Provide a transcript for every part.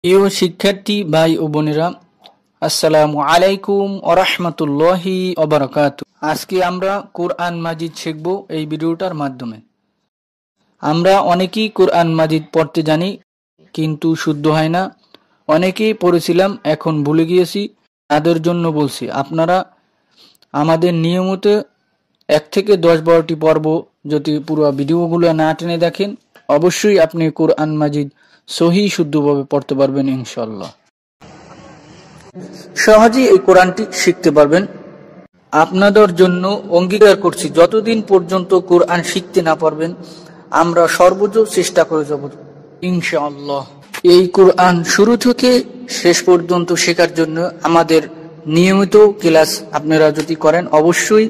প্রিয় শিক্ষার্থী ভাই ও বোনেরা, আসসালামু আলাইকুম ওয়া রাহমাতুল্লাহি ওয়া বারাকাতুহু। আজকে আমরা কোরআন মাজিদ শিখব এই ভিডিওটার মাধ্যমে। আমরা অনেকেই কোরআন মাজিদ পড়তে জানি, কিন্তু শুদ্ধ হয় না। অনেকেই পড়েছিলাম, এখন ভুলে গিয়েছি। তাদের জন্য বলছি, আপনারা আমাদের নিয়মিত 1 থেকে 10-12টি পর্ব যদি পুরো ভিডিওগুলো না টেনে দেখেন, অবশ্যই আপনি কোরআন মাজিদ সহি শুদ্ধভাবে পড়তে পারবেন ইনশাআল্লাহ। সহজেই এই কোরআনটি শিখতে পারবেন। আপনাদের জন্য অঙ্গীকার করছি, যতদিন পর্যন্ত কোরআন শিখতে না পারবেন, আমরা সর্বোচ্চ চেষ্টা করে যাব ইনশাআল্লাহ। এই কোরআন শুরু থেকে শেষ পর্যন্ত শেখার জন্য আমাদের নিয়মিত ক্লাস আপনারা যদি করেন, অবশ্যই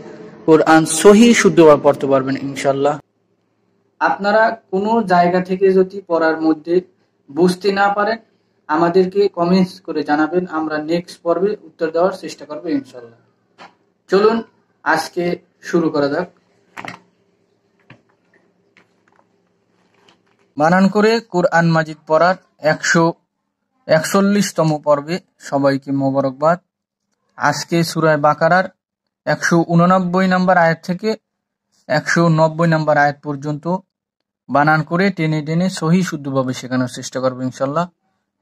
কোরআন সহি শুদ্ধভাবে পড়তে পারবেন ইনশাআল্লাহ। আপনারা কোনো জায়গা থেকে যদি পড়ার মধ্যে বুঝতে না পারেন, আমাদেরকে কমেন্টস করে জানাবেন, আমরা নেক্সট পর্বে উত্তর দেওয়ার চেষ্টা করবো ইনশাআল্লাহ। চলুন আজকে শুরু করা যাক। বানান করে কোরআন মাজিদ পড়ার 141তম পর্বে সবাইকে মোবারকবাদ। আজকে সূরা বাকারার 189 নম্বর আয়াত থেকে 190 নম্বর আয়াত পর্যন্ত বানান করে টেনে টেনে সহি শুদ্ধভাবে শেখানোর চেষ্টা করবো ইনশাআল্লাহ।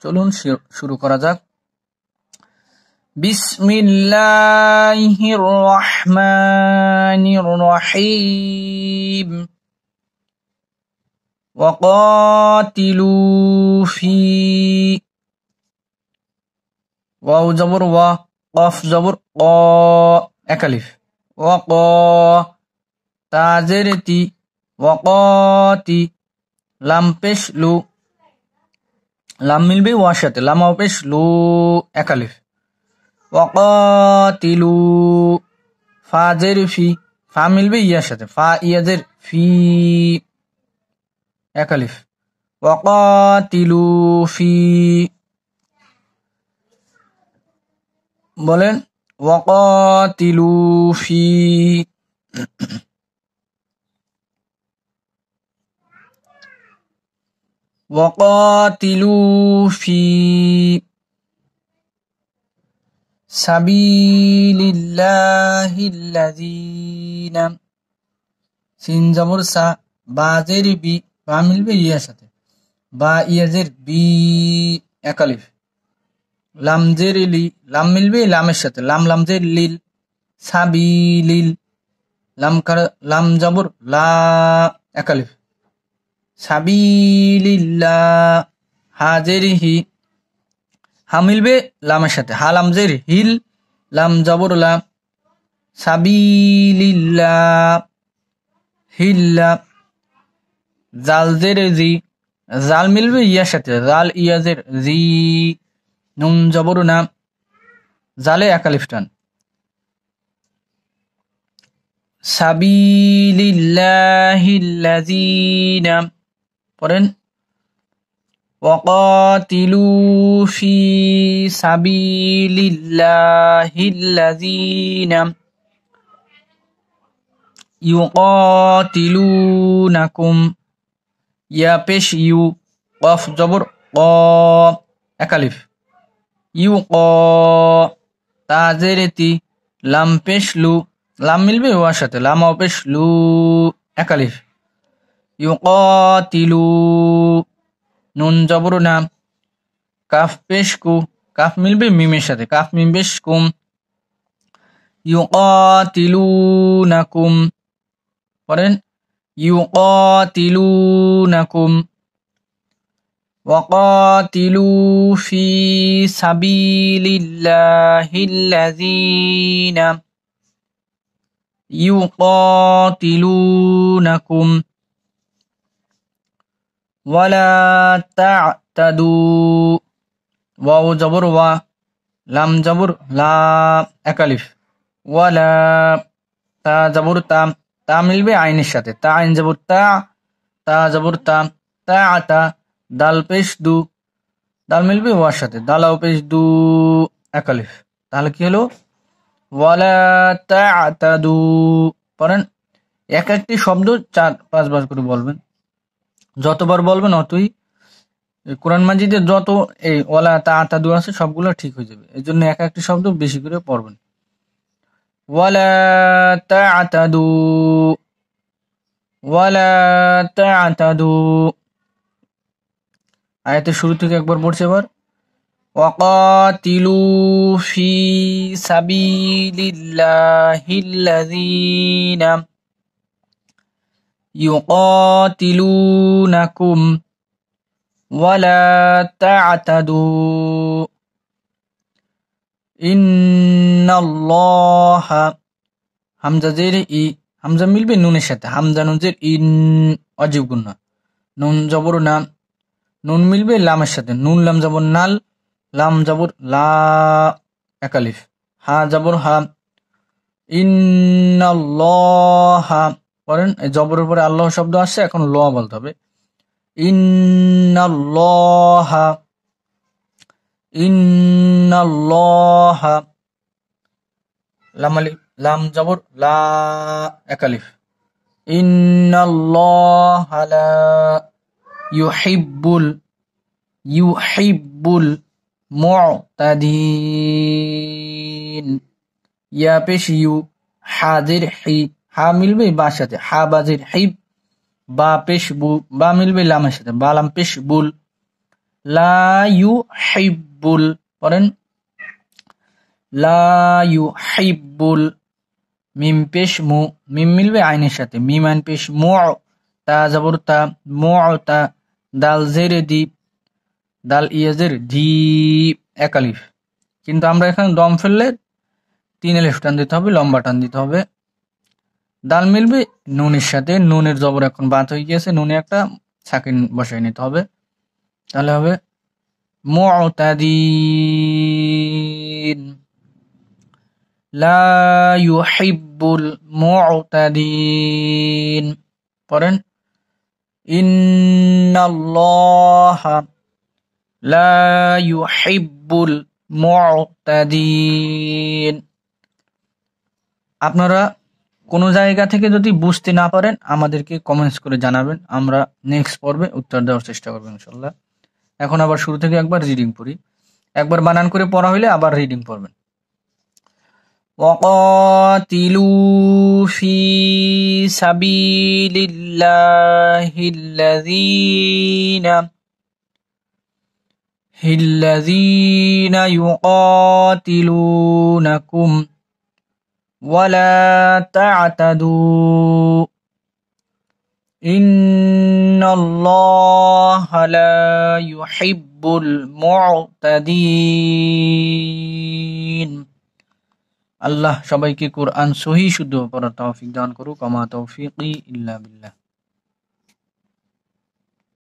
চলুন শুরু করা যাক। বিসমিল্লাহির রহমানির রহিম। ওয়াকাতিলু ফি, ওয়াও জবর ওয়া, কফ জবর ক, এক আলিফ। ওয়াক, তা জের তি, ওয়াকাতি, লাম পেশ লু, লাম মিলবে ওয়ার সাথে, লাম পেশ লু, এক আলিফ। ওয়াকাতিলু, ফা জের ফি, ফা মিলবে ইয়ার সাথে, ফা ইয়া জের ফি, এক আলিফ। ওয়াকাতিলু ফি, বলেন ওয়াকাতিলু ফি। ওয়াকাতিলু ফি সাবিলিল্লাহিল্লাযীনা, সিন জবর সা, বা জের বি, বা মিলবে ইয়ার সাথে, বা ইয়া জের বি, এক আলিফ। লাম জের লি, লাম মিলবে লামের সাথে, লাম লাম জের লিল, সাবিলিল, লাম জবর লা, এক আলিফ। সাবিলিল্লাহ, হা জের হি, হা মিলবে লামের সাথে, হা লাম জের হিল, লাম জবর লা, সাবিলিল্লাহ, হিল্লা। জাল জের জি, জাল মিলবে ইয়ার সাথে, জাল ইয়া জের জি, নুন জবর না, জালে এক আলিফ টান। সাবিলিল্লাহিল্লাযীনা, পড়েন ওয়াকাতিলু ফি সাবিলিল্লাহিল্লাযীনা ইউকাতিলুনাকুম, ইয়া পেশ ইউ, কফ জবর ক, এক আলিফ। ইউক, তা জের তি, লাম পেশ লু, লাম মিলবে ওয়ার সাথে, লাম পেশ লু, এক আলিফ। ইউকাতিলু, নুন জবর না, কাফ পেশ কু, কাফ মিলবে মিমের সাথে, কাফ মিম পেশ কুম। ইউকাতিলুনাকুম, পড়েন ইউকাতিলুনাকুম। ওয়াকাতিলু ফি সাবিলিল্লাহিল্লাযীনা ইউকাতিলুনাকুম ওয়ালা তা'তাদু, ওয়াও জবর ওয়া, লাম জবর লা, এক আলিফ। ওয়ালা, তা জবর তা, তা মিলবে আইনের সাথে, তা আইন জবর তা, তা জবর তা, তা আতা, দাল পেশ দু, দাল মিলবে ওয়ার সাথে, দালাও পেশ দু, এক আলিফ। তাহলে কি হলো? ওয়ালা তা'তাদু। পড়েন, এক একটি শব্দ 4-5 বার করে বলবেন, যতবার বলবেন অতই কোরআন মাজিদের যত এই ওয়ালা তাআতাদু আছে সবগুলো ঠিক হয়ে যাবে। এই জন্য এক একটি শব্দ বেশি করে পড়বেন। ওয়ালা তাআতাদু, ওয়ালা তাআতাদু। আয়াতের শুরু থেকে একবার পড়ছি এবার। ওয়াকাতিলু ফি সাবিলিল্লাহিল্লাযীনা ইউকাতিলুনাকুম ওয়ালা তা'তাদু ইন্নাল্লাহা। হামজা জের ই, হামজা মিলবে নুনের সাথে, হামজা নুন জের ইন অজীব গুণা, নুন জবর না, নুন মিলবে লামের সাথে, নুন লাম জবর নাল, লাম জবর লা, একালিফ, হা জবর হা, ইন্নাল্লাহা। পড়েন, এই জবরের উপরে আল্লাহ শব্দ আসছে, এখন ল বলতে হবে। ইন্নাল্লাহা, ইন্নাল্লাহা। লাম আলিফ, লাম জবর লা, একালিফ, ইন্নাল্লাহা লা ইউহিব্বুল, ইউহিব্বুল মুতাদিন। ইয়া পেশ ইউ, হাজির হি, হা মিলবে বা সাথে, হা বাজির হিব, বা পেশ বু, বা মিলবে লামের সাথে, বা লাম পেশ বুল, লা ইউহিব্বুল। পড়েন, লা ইউহিব্বুল। মিম পেশ মু, মিম মিলবে আইনের সাথে, মিম আইন পেশ মু, তা জবর তা, মুতা, দাল জের দি, দাল ইয়াজের দি, একালিফ। কিন্তু আমরা এখানে দম ফেললে 3 আলিফ টান দিতে হবে, লম্বা টান দিতে হবে। দাল মিলবে নুনের সাথে, নুনের জবর এখন বাদ হয়ে গিয়েছে, নুনে একটা সাকিন বসাই নিতে হবে, তাহলে হবে মুতাদিন। লা ইউহিব্বুল মুতাদিন। পড়েন, ইন্নাল্লাহা লা ইউহিব্বুল মুতাদিন। আপনারা কোনো জায়গা থেকে যদি বুঝতে না পারেন আমাদেরকে কমেন্টস করে জানাবেন, আমরা নেক্সট পর্বে উত্তর দেওয়ার চেষ্টা করবো ইনশাল্লাহ। এখন আবার শুরু থেকে একবার রিডিং পড়ি, একবার বানান করে পড়া হইলে আবার রিডিং পড়বেন। ওয়াকাতিলু ফি সাবিলিল্লাহিল্লাযীনা ইউকাতিলুনাকুম ওয়ালা তা'তাদু ইন্নাল্লাহা লা ইউহিব্বুল মুতাদিন। আল্লাহ সবাইকে কোরআন সহি শুদ্ধ পড়ার তৌফিক দান করুক। আমা তৌফিকি ইল্লা বিল্লাহ।